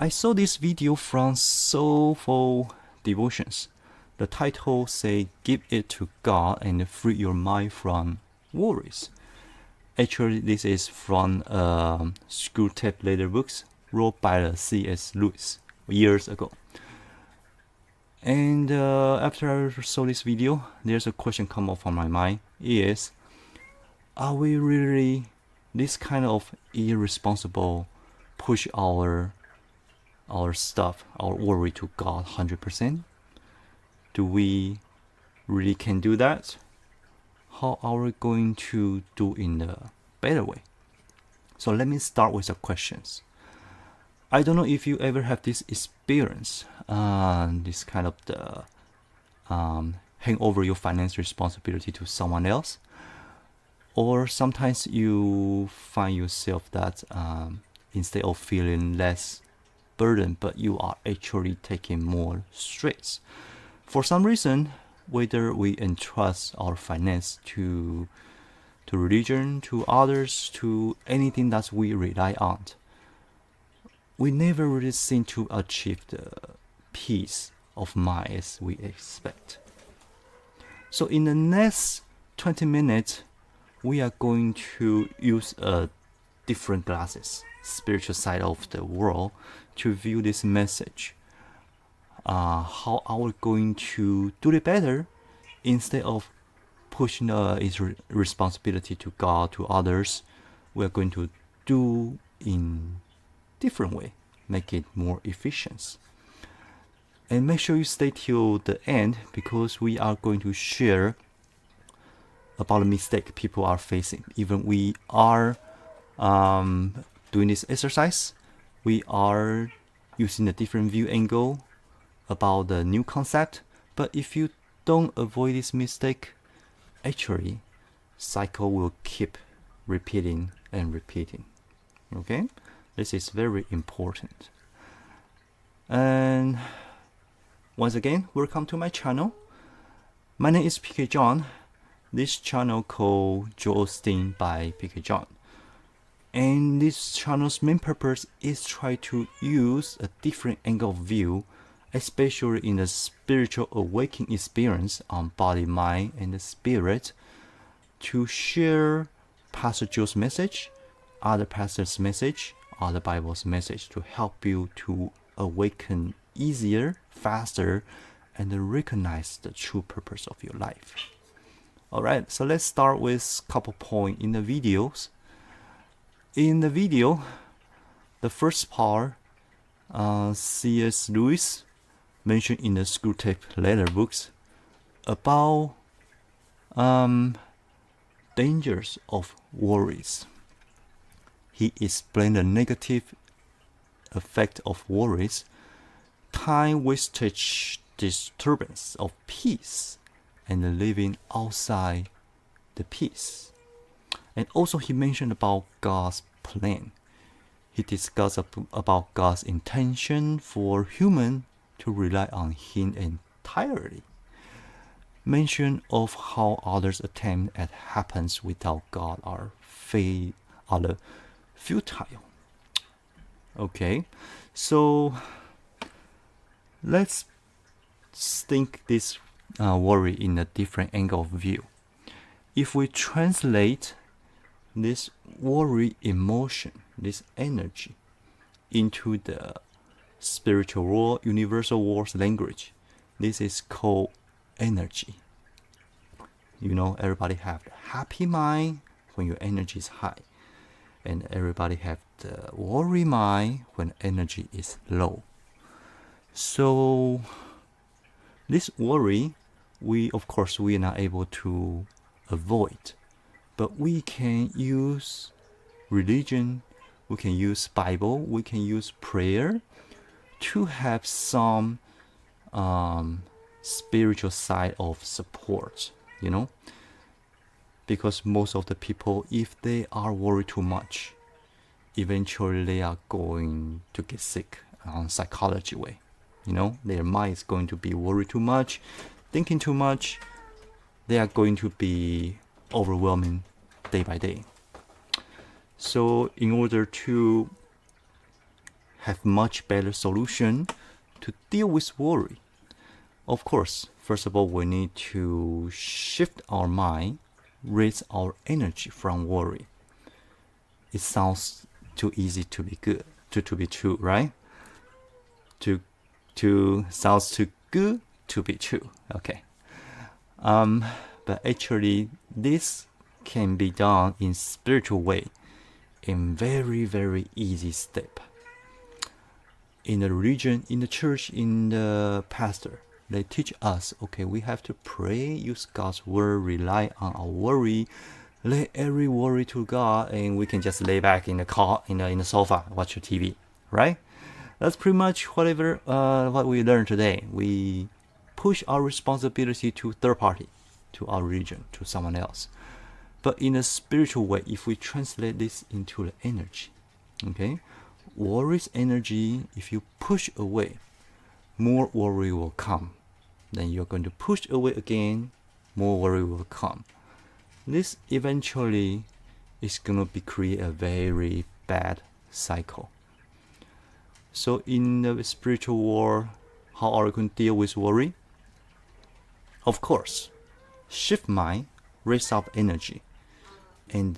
I saw this video from Soulful Devotions. The title say, "Give it to God and free your mind from worries." Actually, this is from Screwtape Letters books wrote by C.S. Lewis years ago. And after I saw this video, there's a question come up on my mind: is, are we really this kind of irresponsible, push our stuff, our worry to God 100%? Do we really can do that? How are we going to do in a better way? So let me start with the questions. I don't know if you ever have this experience, this kind of the hang over your financial responsibility to someone else, or sometimes you find yourself that instead of feeling less burden, but you are actually taking more stress. For some reason, whether we entrust our finance to religion, to others, to anything that we rely on, we never really seem to achieve the peace of mind as we expect. So in the next 20 minutes, we are going to use a different glasses, spiritual side of the world, to view this message. How are we going to do it better instead of pushing its responsibility to God, to others? We are going to do in different way, make it more efficient. And make sure you stay till the end, because we are going to share about the mistake people are facing. Even we are doing this exercise, we are using a different view angle about the new concept. But if you don't avoid this mistake, actually cycle will keep repeating and repeating. Okay, this is very important. And once again, welcome to my channel. My name is PK John. This channel called JoelOsteenbyPKJohn. And this channel's main purpose is try to use a different angle of view, especially in the spiritual awakening experience on body, mind, and the spirit, to share Pastor Joe's message, other pastors' message, other Bible's message, to help you to awaken easier, faster, and recognize the true purpose of your life. Alright, so let's start with a couple points in the videos. In the video, the first part, C.S. Lewis mentioned in the Screwtape Letters books about dangers of worries. He explained the negative effect of worries, time wastage, disturbance of peace, and living outside the peace. And also he mentioned about God's plan. He discussed about God's intention for human to rely on Him entirely. Mention of how others' attempt at happens without God are futile. Okay, so let's think this worry in a different angle of view. If we translate this worry emotion, this energy, into the spiritual world, universal world's language, this is called energy. You know, everybody have the happy mind when your energy is high, and everybody have the worry mind when energy is low. So this worry, we are not able to avoid, but we can use religion, we can use Bible, we can use prayer to have some spiritual side of support, you know, because most of the people, if they are worried too much, eventually they are going to get sick on psychology way. You know, their mind is going to be worried too much, thinking too much. They are going to be overwhelming day by day. So in order to have much better solution to deal with worry. Of course, first of all, we need to shift our mind, raise our energy from worry. It sounds too easy to be good, to be true, right? To sounds too good to be true. Okay. But actually, this can be done in spiritual way, in very, very easy step. In the religion, in the church, in the pastor, they teach us, okay, we have to pray, use God's word, rely on our worry, lay every worry to God, and we can just lay back in the car, in the sofa, watch the TV, right? That's pretty much what we learned today. We push our responsibility to third party, to our religion, to someone else. But in a spiritual way, if we translate this into the energy, okay, worry's energy, if you push away, more worry will come. Then you're going to push away again, more worry will come. This eventually is going to create a very bad cycle. So in the spiritual world, how are we going to deal with worry? Of course, shift mind, raise up energy, and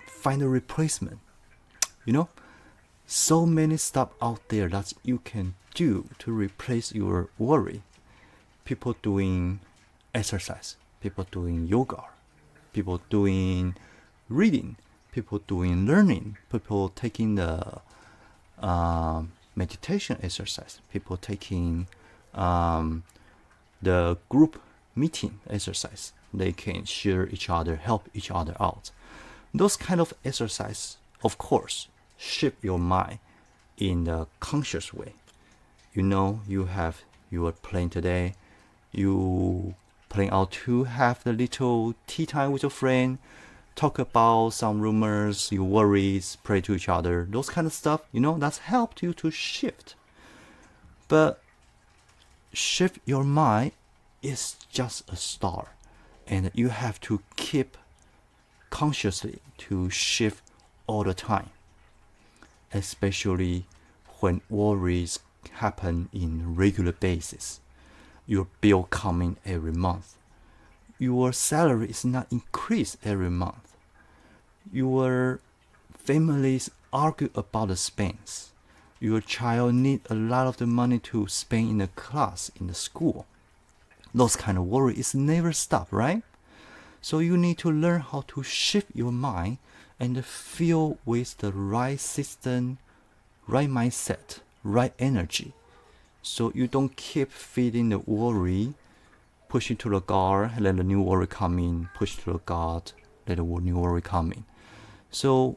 find a replacement. So many stuff out there that you can do to replace your worry. People doing exercise, people doing yoga, people doing reading, people doing learning, people taking the meditation exercise, people taking the group meeting exercise. They can share each other, help each other out. Those kind of exercise, of course, shift your mind in a conscious way. You are playing today, you plan out to have the little tea time with your friend, talk about some rumors, your worries, pray to each other, those kind of stuff, that's helped you to shift. But shift your mind is just a start, and you have to keep consciously to shift all the time, especially when worries happen in regular basis. Your bill coming every month. Your salary is not increased every month. Your families argue about the spends. Your child need a lot of the money to spend in the class, in the school. Those kind of worry is never stop, right? So you need to learn how to shift your mind and fill with the right system, right mindset, right energy. So you don't keep feeding the worry, push it to the guard, let the new worry come in, push to the guard, let the new worry come in. So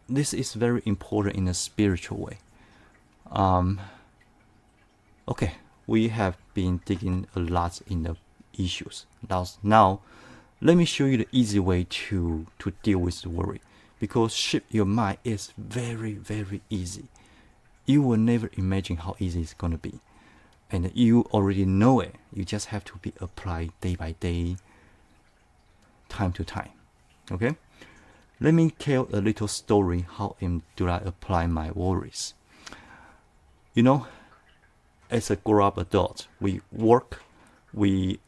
this is very important in a spiritual way. Okay, we have been digging a lot in the issues. Now, let me show you the easy way to deal with the worry. Because shift your mind is very, very easy. You will never imagine how easy it's going to be. And you already know it. You just have to be applied day by day, time to time. Okay? Let me tell a little story how do I apply my worries. As a grown-up adult, we work, we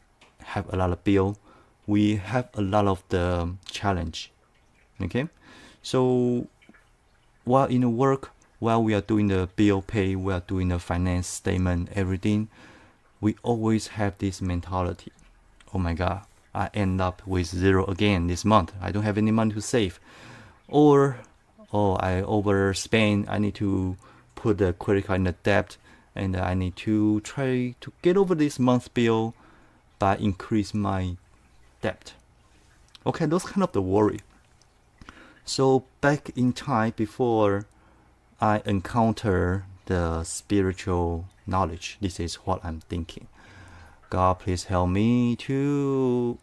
have a lot of bill, we have a lot of the challenge. Okay? So while in the work, while we are doing the bill pay, we are doing the finance statement, everything, we always have this mentality. Oh my God, I end up with zero again this month. I don't have any money to save. Or, I overspend. I need to put the credit card in the debt, and I need to try to get over this month's bill by increase my debt. Okay, those kind of the worry. So back in time, before I encounter the spiritual knowledge, this is what I'm thinking. God, please help me to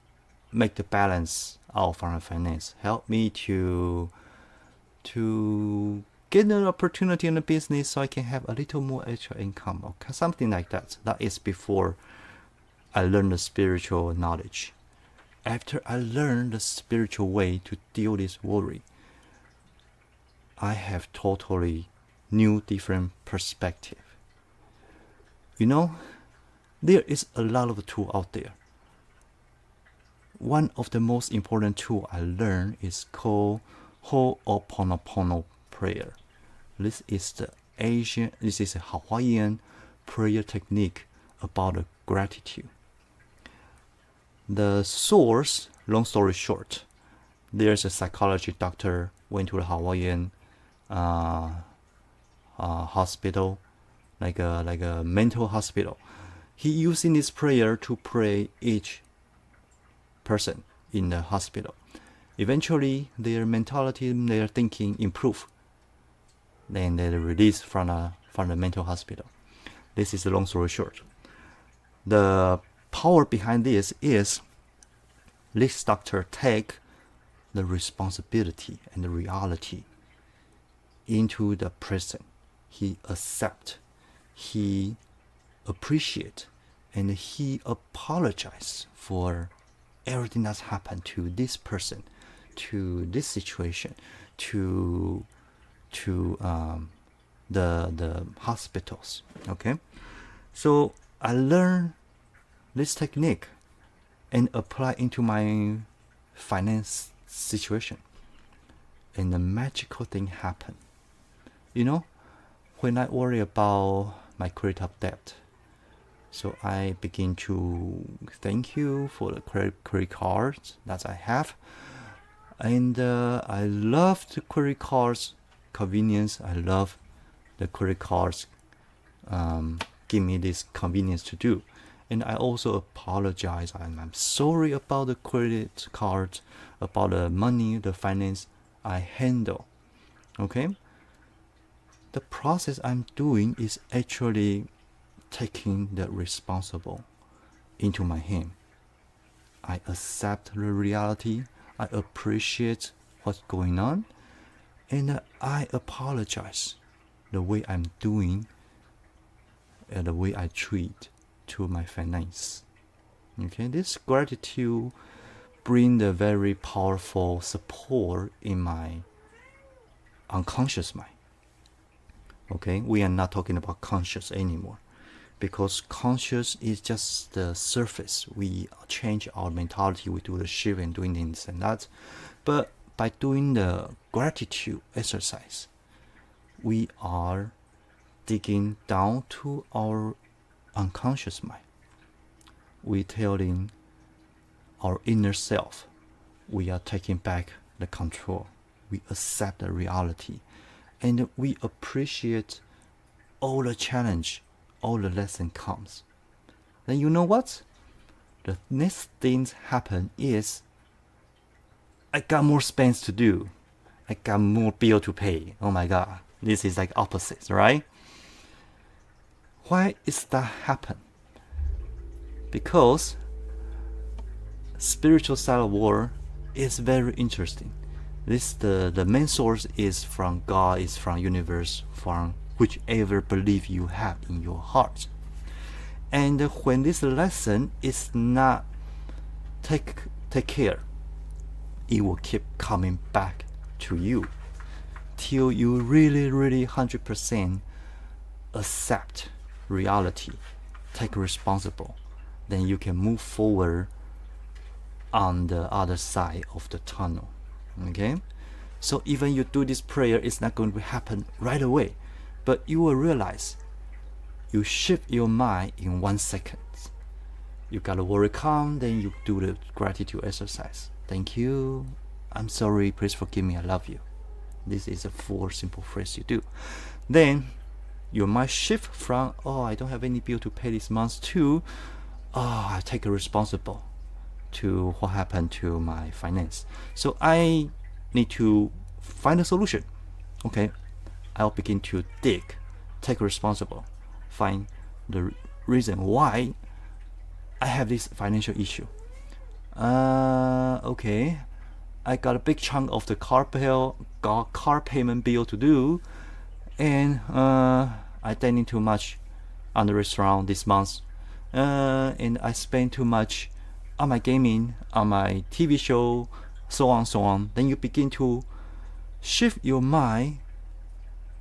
make the balance out from my finance. Help me to get an opportunity in the business so I can have a little more extra income. Okay, something like that. That is before I learned the spiritual knowledge. After I learned the spiritual way to deal with worry, I have totally new different perspective. You know, there is a lot of tool out there. One of the most important tool I learned is called Ho'oponopono prayer. This is a Hawaiian prayer technique about gratitude. The source, long story short, there's a psychology doctor went to the Hawaiian hospital, like a mental hospital. He using this prayer to pray each person in the hospital. Eventually, their mentality, their thinking improve. Then they're released from the mental hospital. This is the long story short. The power behind this is this doctor take the responsibility and the reality into the present. He accept, he appreciate, and he apologize for everything that's happened to this person, to this situation, to the hospitals. Okay, so I learned this technique and apply into my finance situation, and the magical thing happened. You know, when I worry about my credit card debt, so I begin to thank you for the credit cards that I have, and I love the credit cards convenience. I love the credit cards give me this convenience to do. And I also apologize. I'm sorry about the credit card, about the money, the finance I handle. Okay? The process I'm doing is actually taking the responsible into my hand. I accept the reality. I appreciate what's going on. And I apologize the way I'm doing and the way I treat to my finance. Okay, this gratitude bring the very powerful support in my unconscious mind. Okay, we are not talking about conscious anymore, because conscious is just the surface. We change our mentality, we do the shift and doing this and that. But by doing the gratitude exercise, we are digging down to our unconscious mind. We telling our inner self we are taking back the control. We accept the reality, and we appreciate all the challenge, all the lesson comes. Then you know what? The next things happen is I got more spends to do. I got more bill to pay. Oh my God, this is like opposite, right? Why is that happen? Because spiritual side of war is very interesting. This the main source is from God, is from universe, from whichever belief you have in your heart. And when this lesson is not take care, it will keep coming back to you till you really 100% accept reality, take responsible. Then you can move forward on the other side of the tunnel. Okay, so even you do this prayer, it's not going to happen right away, but you will realize you shift your mind in 1 second. You got to worry calm, then you do the gratitude exercise. Thank you, I'm sorry, please forgive me, I love you. This is a 4 simple phrase you do. Then your mind shift from, oh, I don't have any bill to pay this month, to, oh, I take a responsible to what happened to my finance. So I need to find a solution. Okay, I'll begin to dig, take responsible, find the reason why I have this financial issue. Okay, I got a big chunk of the car payment bill to do, and I dining too much on the restaurant this month, and I spend too much on my gaming, on my TV show, so on. Then you begin to shift your mind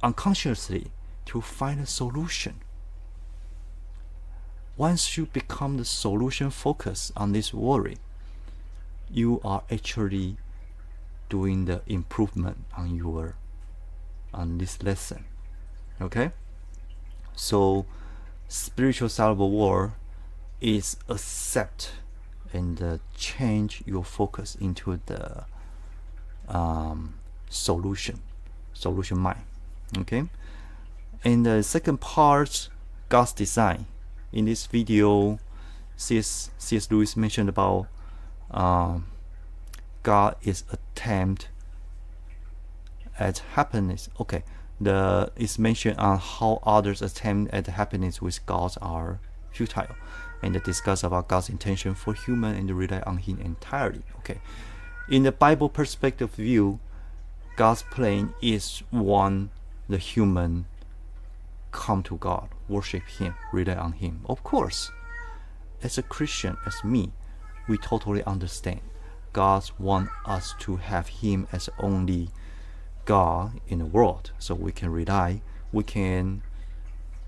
unconsciously to find a solution. Once you become the solution focus on this worry, you are actually doing the improvement on this lesson. Okay? So spiritual side of the world is accept and change your focus into the solution mind. Okay? And the second part, God's design. In this video, C.S. Lewis mentioned about God is attempt at happiness. Okay, it's mentioned on how others attempt at happiness with God are futile, and discuss about God's intention for human and rely on Him entirely. Okay, in the Bible perspective view, God's plan is one the human come to God, worship Him, rely on Him. Of course, as a Christian, as me, we totally understand God wants us to have Him as only God in the world, so we can rely, we can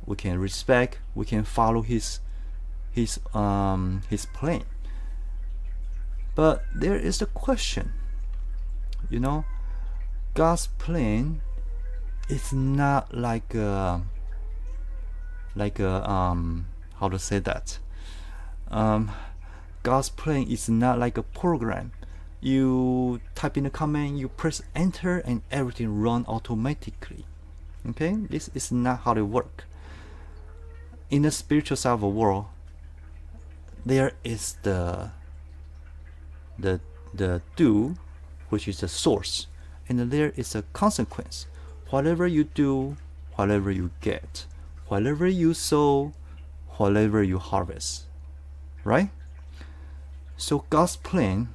respect, we can follow His plan. But there is the question, God's plan is not like a how to say that? God's plan is not like a program. You type in a command, you press enter, and everything run automatically. Okay, this is not how it works. In the spiritual side of the world, there is the do, which is the source, and there is a consequence. Whatever you do, whatever you get, whatever you sow, whatever you harvest, right? So God's plan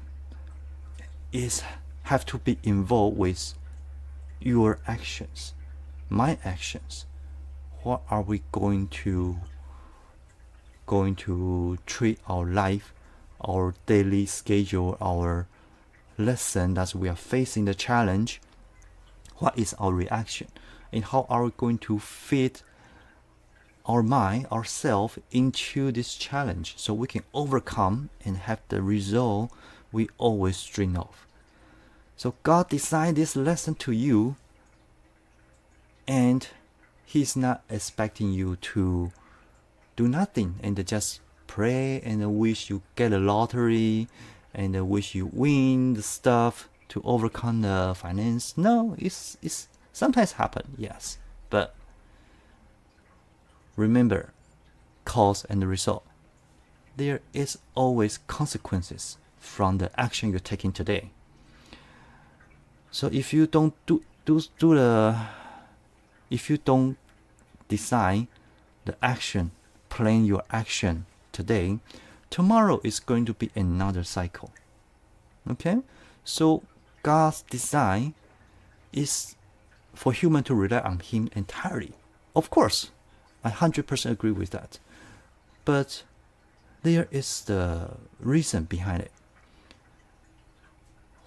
have to be involved with your actions, my actions. What are we going to treat our life, our daily schedule, our lesson that we are facing the challenge? What is our reaction, and how are we going to fit our mind, ourselves into this challenge so we can overcome and have the result we always dream of? So God designed this lesson to you, and He's not expecting you to do nothing and just pray and wish you get a lottery and wish you win the stuff to overcome the finance. No, it's sometimes happen, yes, but remember, cause and the result. There is always consequences from the action you're taking today. So if you don't if you don't design the action, plan your action today, tomorrow is going to be another cycle. Okay? So God's design is for human to rely on Him entirely. Of course, I 100% agree with that. But there is the reason behind it.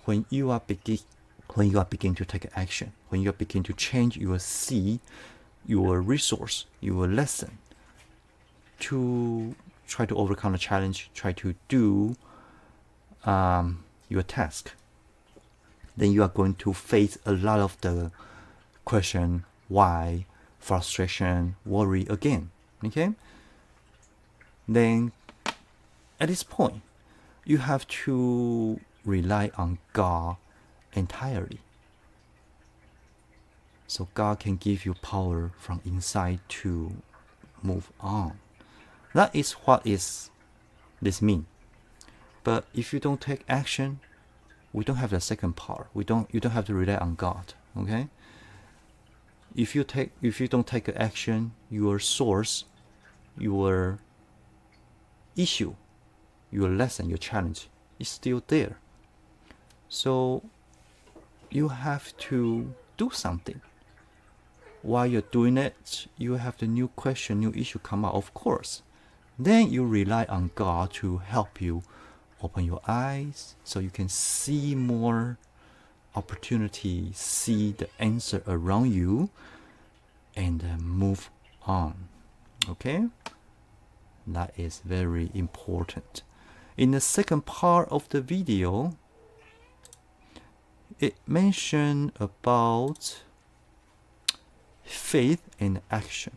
When you are beginning to take action, when you are beginning to change your seed, your resource, your lesson, to try to overcome the challenge, try to do your task, then you are going to face a lot of the question, why, frustration, worry again. Okay? Then at this point, you have to rely on God entirely. So God can give you power from inside to move on. That is what this mean. But if you don't take action, we don't have the second part. You don't have to rely on God. Okay? If you don't take action, your source, your issue, your lesson, your challenge is still there. So you have to do something. While you're doing it, you have the new question, new issue come out, of course. Then you rely on God to help you open your eyes so you can see more opportunity, see the answer around you, and move on. Okay, that is very important. In the second part of the video, it mentioned about faith and action.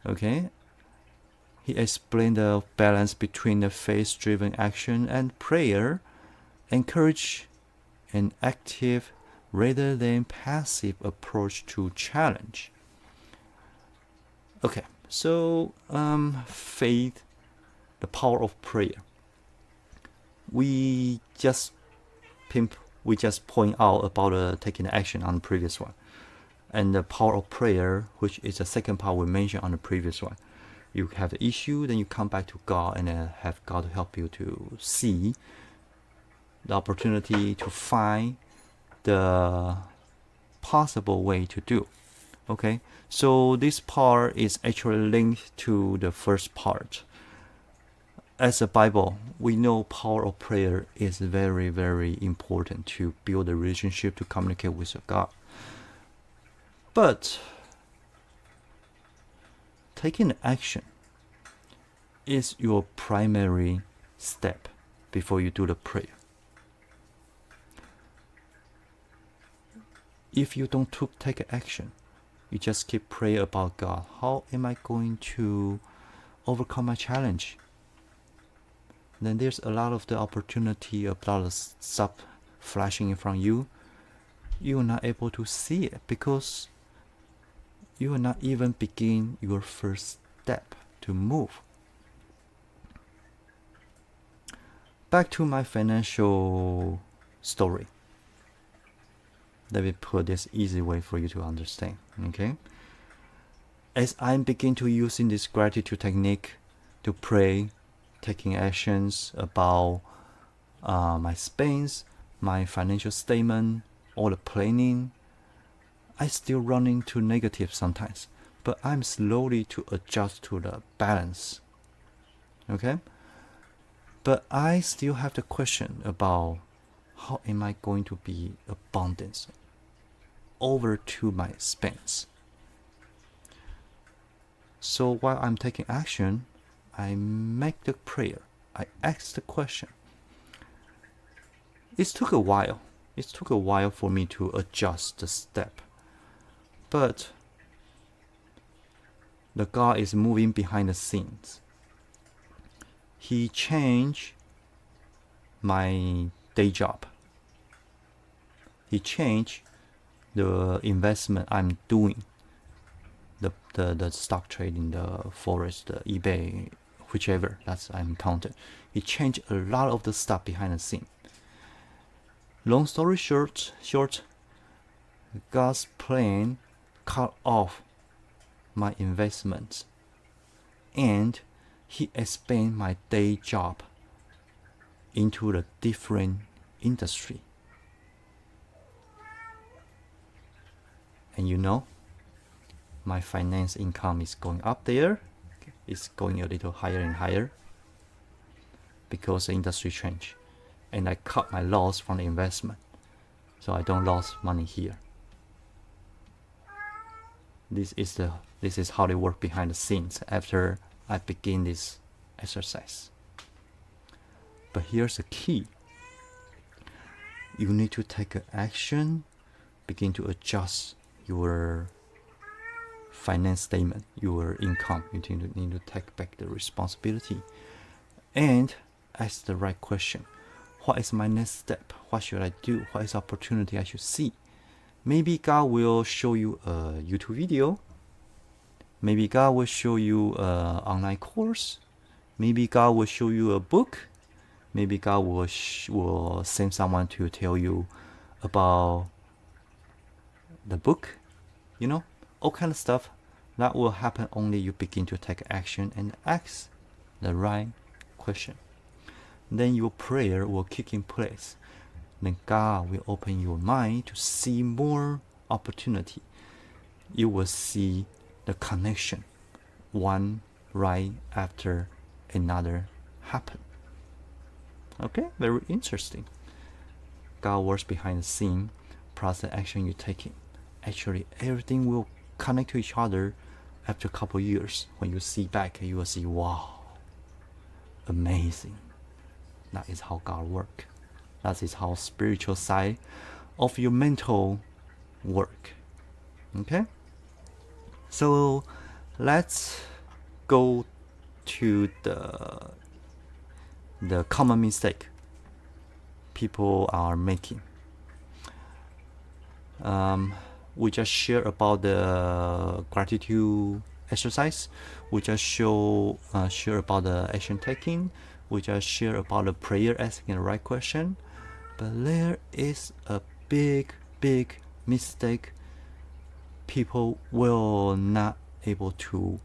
Okay, he explained the balance between the faith-driven action and prayer, encourage an active rather than passive approach to challenge. Okay, so faith, the power of prayer. We just point out about taking action on the previous one, and the power of prayer, which is the second part we mentioned on the previous one. You have the issue, then you come back to God and have God to help you to see the opportunity, to find the possible way to do. Okay, so this part is actually linked to the first part. As a Bible, we know power of prayer is very, very important to build a relationship, to communicate with God. But taking action is your primary step before you do the prayer. If you don't take action, you just keep praying about God. How am I going to overcome my challenge? Then there's a lot of the opportunity, a lot of stuff flashing in front of you. You are not able to see it because you are not even begin your first step to move. Back to my financial story. Let me put this easy way for you to understand. Okay, as I begin to using this gratitude technique to pray, taking actions about my expense, my financial statement, all the planning, I still run into negative sometimes, but I'm slowly to adjust to the balance. Okay, but I still have the question about how am I going to be abundance over to my expense. So while I'm taking action, I make the prayer. I ask the question. It took a while. It took a while for me to adjust the step. But the God is moving behind the scenes. He changed my day job. He changed the investment I'm doing. The stock trading, the forex, the eBay, whichever that's I'm counted. He changed a lot of the stuff behind the scene. Long story short, God's plan cut off my investments, and He expanded my day job into a different industry. And you know, my finance income is going up there. It's going a little higher and higher because the industry changed, and I cut my loss from the investment, so I don't lose money here. This is how they work behind the scenes after I begin this exercise. But here's the key. You need to take action, begin to adjust your finance statement, your income. You need to take back the responsibility and ask the right question. What is my next step? What should I do? What is the opportunity I should see? Maybe God will show you a YouTube video. Maybe God will show you an online course. Maybe God will show you a book. Maybe God will send someone to tell you about the book. You know, all kind of stuff. That will happen only you begin to take action and ask the right question. Then your prayer will kick in place. Then God will open your mind to see more opportunity. You will see the connection, one right after another happen. Okay, very interesting. God works behind the scene, plus the action you're taking. Actually, everything will connect to each other after a couple years. When you see back, you will see, wow, amazing. That is how God works. That is how spiritual side of your mental work. Okay? So let's go to the common mistake people are making. We just share about the gratitude exercise. We just share about the action taking. We just share about the prayer, asking the right question. But there is a big mistake. People will not able to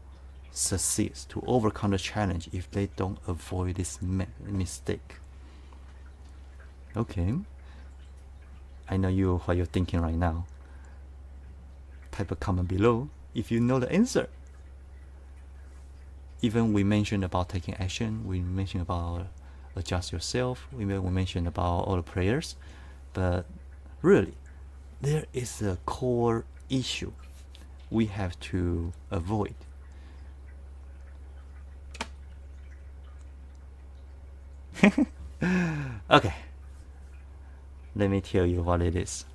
succeed, to overcome the challenge if they don't avoid this mistake. Okay, I know what you're thinking right now. Type a comment below if you know the answer. Even we mentioned about taking action, we mentioned about adjust yourself, we mentioned about all the prayers, but really there is a core issue we have to avoid. Okay, let me tell you what it is.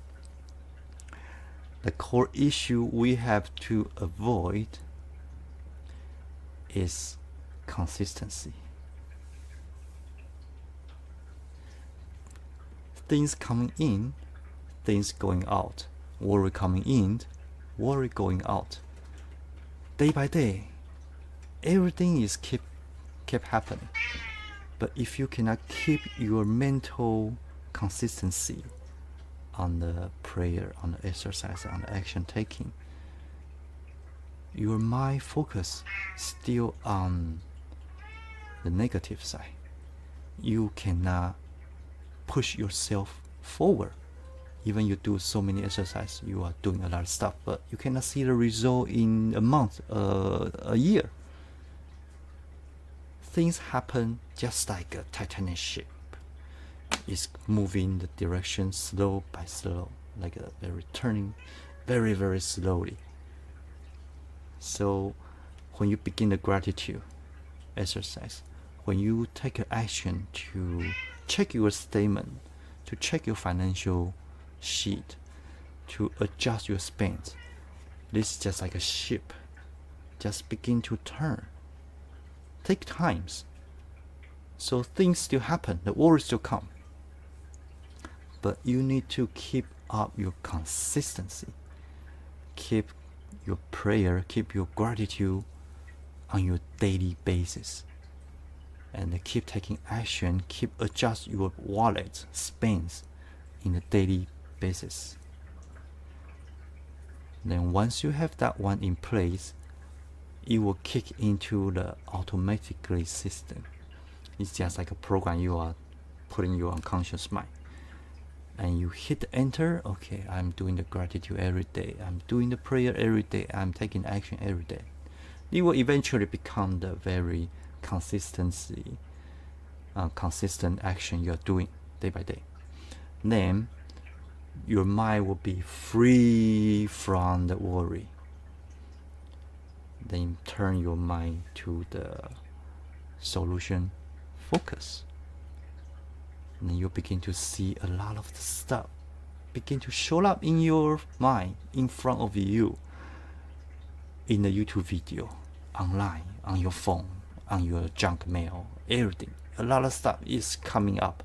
The core issue we have to avoid is consistency. Things coming in, things going out. Worry coming in, worry going out. Day by day, everything is keep happening. But if you cannot keep your mental consistency on the prayer, on the exercise, on the action taking, your mind focus still on the negative side. You cannot push yourself forward. Even you do so many exercises, you are doing a lot of stuff, but you cannot see the result in a month, a year. Things happen just like a Titanic ship. It's moving the direction slow by slow, like a turning very slowly. So when you begin the gratitude exercise, when you take an action to check your statement, to check your financial sheet, to adjust your spends, this is just like a ship, just begin to turn. Take times. So things still happen, the worries still come. But you need to keep up your consistency. Keep your prayer, keep your gratitude on your daily basis. And keep taking action, keep adjust your wallet spends in a daily basis. Then once you have that one in place, it will kick into the automatically system. It's just like a program you are putting your unconscious mind. And you hit enter, okay, I'm doing the gratitude every day, I'm doing the prayer every day, I'm taking action every day. It will eventually become the very consistent action you're doing day by day. Then your mind will be free from the worry. Then turn your mind to the solution focus. And then you begin to see a lot of the stuff begin to show up in your mind, in front of you, in the YouTube video, online, on your phone, on your junk mail, everything. A lot of stuff is coming up.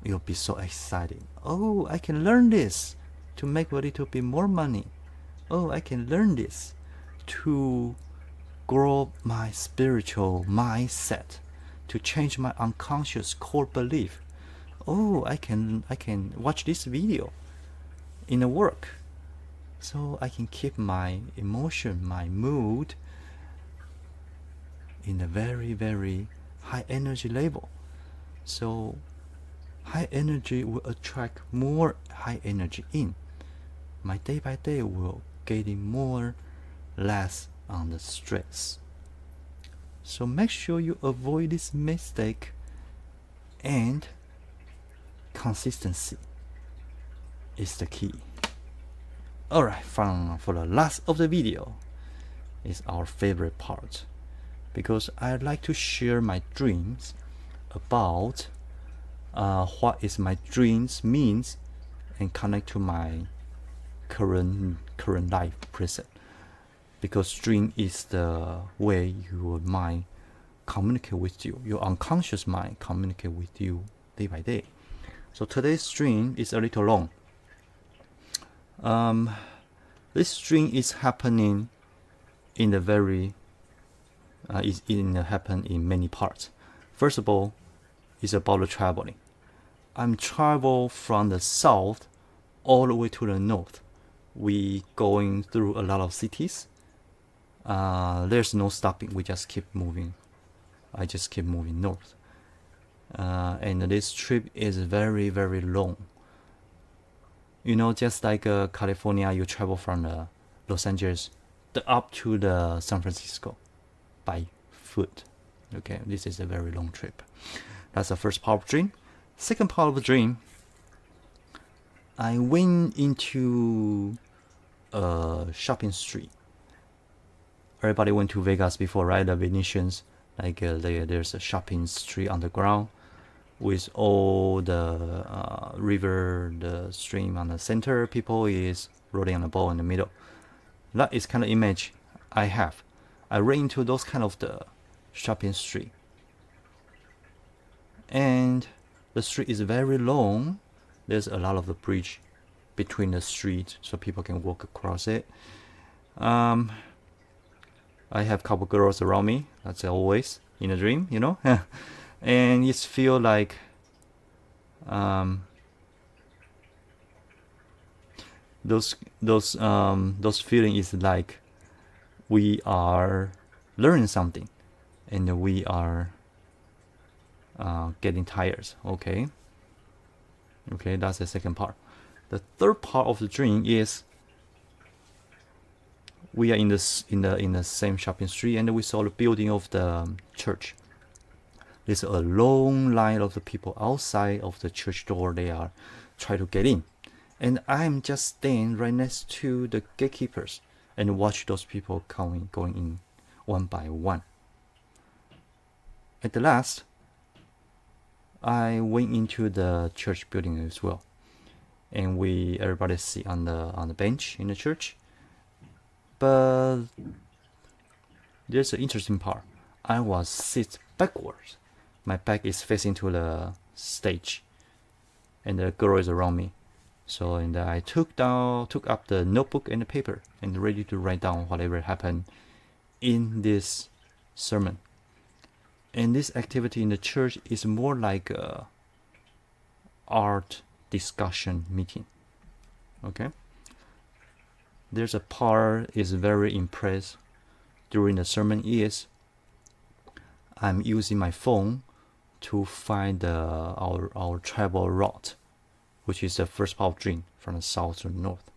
You'll be so excited. Oh, I can learn this to make a little bit more money. Oh, I can learn this to grow my spiritual mindset, to change my unconscious core belief. Oh, I can watch this video in the work, so I can keep my emotion, my mood in a very high energy level. So high energy will attract more high energy in. My day by day will getting more less on the stress. So make sure you avoid this mistake, and consistency is the key. Alright, for the last of the video is our favorite part, because I like to share my dreams about what is my dreams means and connect to my current life present, because dream is the way your mind communicate with you, your unconscious mind communicate with you day by day. So today's dream is a little long. This dream is happening in the very happen in many parts. First of all, it's about the traveling. I'm travel from the south all the way to the north. We going through a lot of cities. There's no stopping. We just keep moving. I just keep moving north. And this trip is very, very long. You know, just like California, you travel from Los Angeles up to the San Francisco by foot. Okay, this is a very long trip. That's the first part of the dream. Second part of the dream, I went into a shopping street. Everybody went to Vegas before, right? The Venetians, like there's a shopping street underground with all the river, the stream on the center. People is rolling on the ball in the middle. That is kind of image I have. I ran into those kind of the shopping street, and the street is very long. There's a lot of the bridge between the street, so people can walk across it. I have couple girls around me. That's always in a dream, you know. And it feel like those feeling is like we are learning something, and we are getting tired. Okay, that's the second part. The third part of the dream is we are in the same shopping street, and we saw the building of the church. There's a long line of the people outside of the church door. They are trying to get in, and I'm just staying right next to the gatekeepers and watch those people going in one by one. At the last, I went into the church building as well, and everybody sit on the bench in the church. But there's an interesting part. I was sit backwards. My back is facing to the stage, and the girl is around me. So, and I took up the notebook and the paper and ready to write down whatever happened in this sermon. And this activity in the church is more like a art discussion meeting. Okay. There's a part is very impressed during the sermon is I'm using my phone to find our travel route, which is the first part of dream from the south to the north.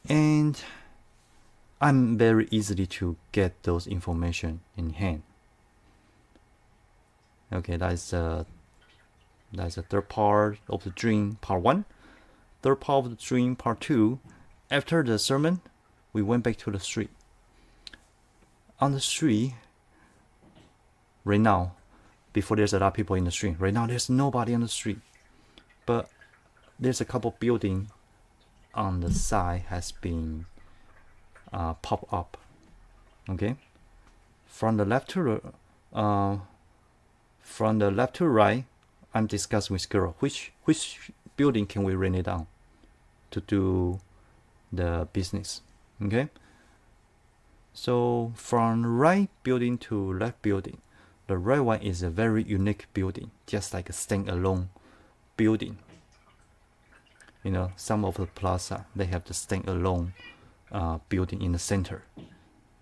And I'm very easily to get those information in hand. Okay, that's the third part of the dream, part 1. Third part of the dream, part 2. After the sermon, we went back to the street. On the street, right now, before there's a lot of people in the street. Right now, there's nobody on the street, but there's a couple building on the side has been popped up. Okay, from the left to right, I'm discussing with girl which building can we rent it down to do the business. Okay, so from right building to left building, the right one is a very unique building, just like a standalone building. You know, some of the plaza they have the standalone building in the center.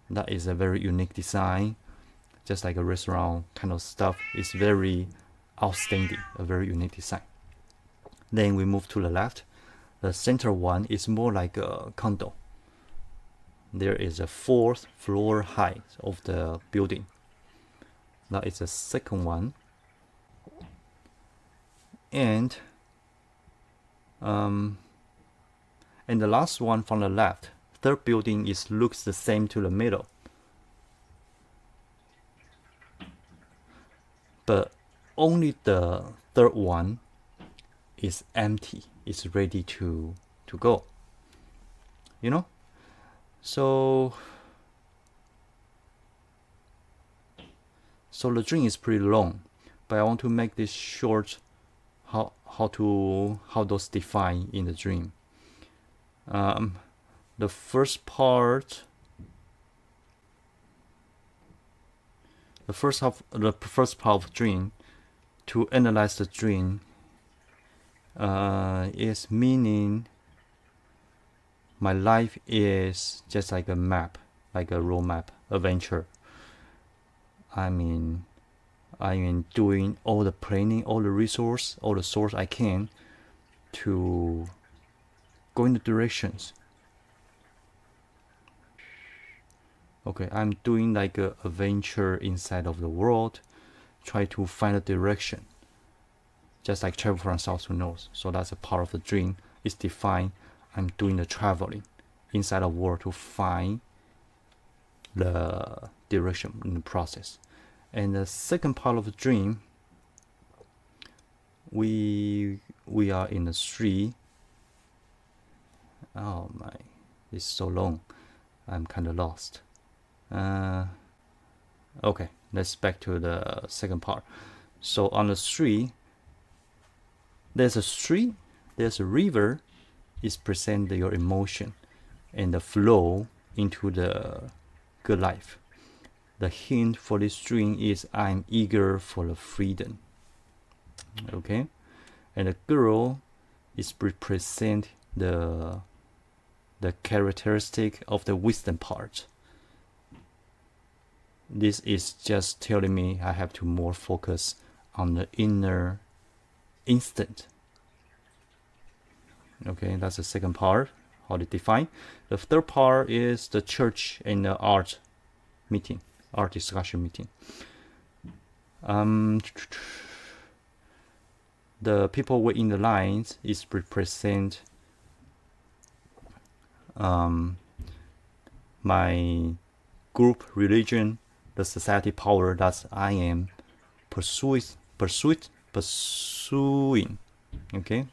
That is a very unique design, just like a restaurant kind of stuff. It's very outstanding, a very unique design. Then we move to the left. The center one is more like a condo. There is a 4th floor height of the building. That is the second one. And And the last one from the left, third building looks the same to the middle. But only the third one is empty, is ready to go. You know? So the dream is pretty long, but I want to make this short. How those define in the dream. The first part of dream, to analyze the dream, is meaning my life is just like a map, like a roadmap, adventure. I mean doing all the planning, all the resource, all the source I can to go in the directions. Okay, I'm doing like a adventure inside of the world, try to find a direction, just like travel from south to north. So that's a part of the dream. It's defined. I'm doing the traveling inside the world to find the direction in the process. And the second part of the dream, we are in the street. Oh my, it's so long. I'm kind of lost. Okay, let's back to the second part. So on the street, there's a river. Is present your emotion and the flow into the good life. The hint for this dream is I'm eager for the freedom. Okay, and the girl is represent the characteristic of the wisdom part. This is just telling me I have to more focus on the inner instinct. Okay, that's the second part, how to define. The third part is the church and the art discussion meeting. The people within the lines is represent my group, religion, the society power that I am pursuing. Okay,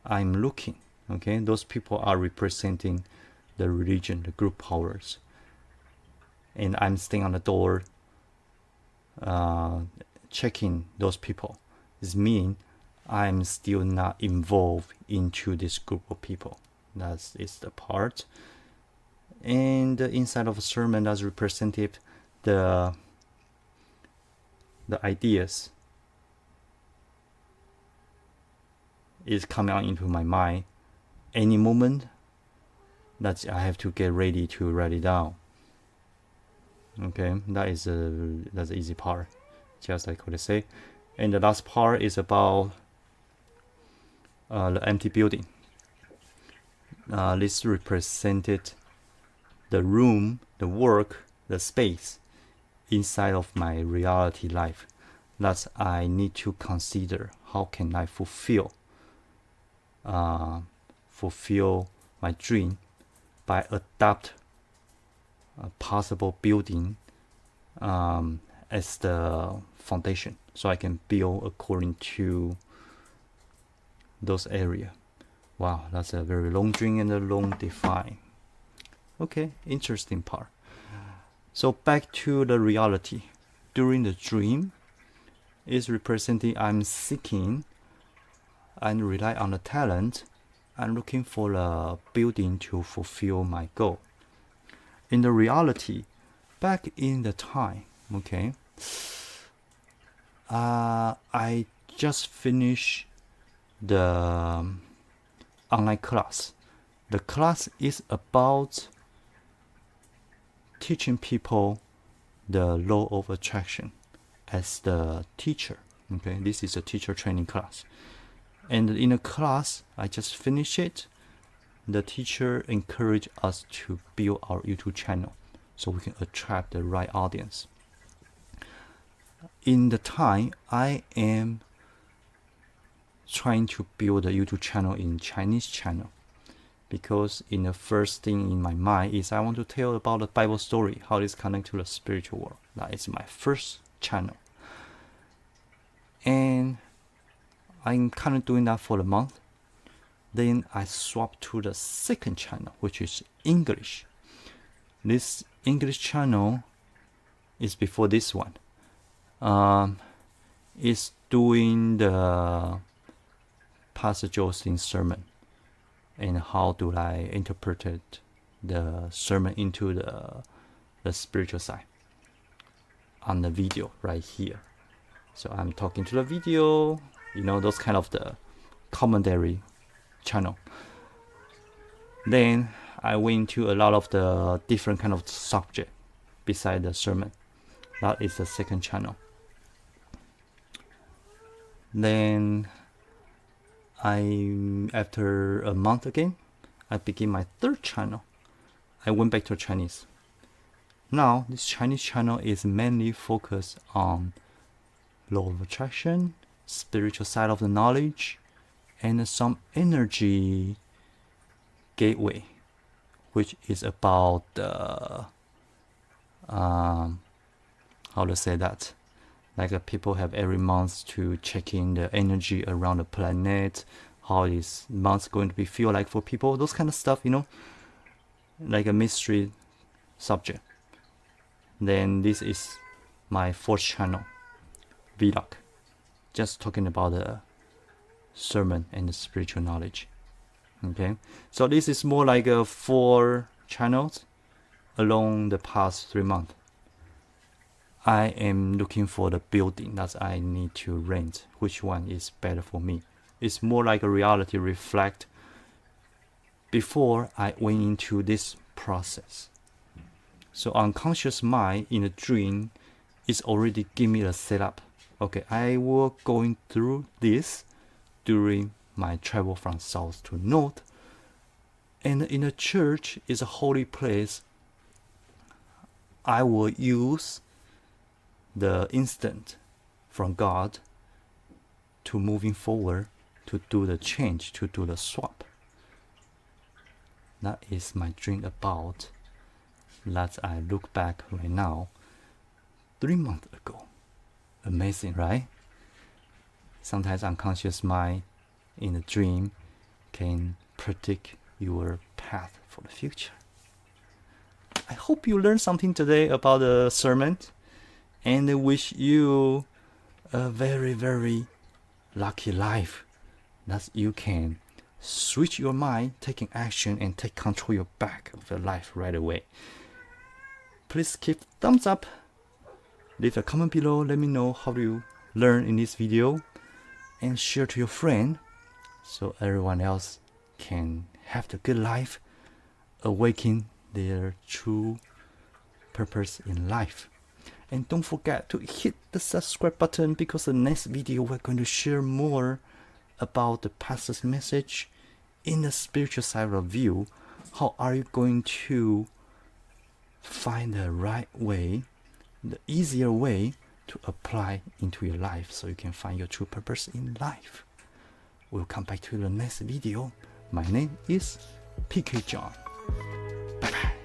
I'm looking. Okay, those people are representing the religion, the group powers, and I'm staying on the door, checking those people. This means I'm still not involved into this group of people. That is the part. And inside of a sermon, that's representative the ideas is coming out into my mind any moment that I have to get ready to write it down. Okay, that's the easy part, just like what I say. And the last part is about the empty building. This represented the room, the work, the space inside of my reality life that I need to consider how can I fulfill my dream by adopt a possible building as the foundation, so I can build according to those areas. Wow, that's a very long dream and a long define. Okay, interesting part. So back to the reality. During the dream is representing I'm seeking and rely on the talent and looking for a building to fulfill my goal. In the reality, back in the time, okay, I just finished the online class. The class is about teaching people the law of attraction as the teacher. Okay, this is a teacher training class. And in the class, I just finished it. The teacher encouraged us to build our YouTube channel so we can attract the right audience. In the time, I am trying to build a YouTube channel in Chinese channel. because in the first thing in my mind is I want to tell about the Bible story, how this connects to the spiritual world. That is my first channel. And I'm kind of doing that for a month. Then I swap to the second channel, which is English. This English channel is before this one. It's doing the Pastor Joel Osteen's sermon and how do I interpret the sermon into the spiritual side on the video right here. So I'm talking to the video, those kind of the commentary channel. Then I went into a lot of the different kind of subject beside the sermon. That is the second channel. Then after a month again, I begin my third channel. I went back to Chinese. Now this Chinese channel is mainly focused on law of attraction, spiritual side of the knowledge, and some energy gateway, which is about how to say that, like people have every month to check in the energy around the planet, how is month going to be feel like for people, those kind of stuff, like a mystery subject. Then this is my fourth channel, vlog, just talking about the sermon and the spiritual knowledge. Okay, so this is more like 4 channels along the past 3 months. I am looking for the building that I need to rent, which one is better for me. It's more like a reality reflect before I went into this process. So unconscious mind in a dream is already giving me a setup. Okay, I will going through this during my travel from south to north. And in a church is a holy place. I will use the instant from God to moving forward to do the change, to do the swap. That is my dream about that I look back right now 3 months ago. Amazing, right? Sometimes unconscious mind in a dream can predict your path for the future. I hope you learned something today about the sermon, and I wish you a very, very lucky life that you can switch your mind, taking action, and take control your back of your life right away. Please keep thumbs up, leave a comment below, let me know how you learn in this video, and share to your friend so everyone else can have the good life, awaken their true purpose in life. And don't forget to hit the subscribe button, because the next video we're going to share more about the pastor's message in the spiritual side of view. How are you going to find the right way, the easier way to apply into your life so you can find your true purpose in life? We'll come back to the next video. My name is PK John. Bye bye.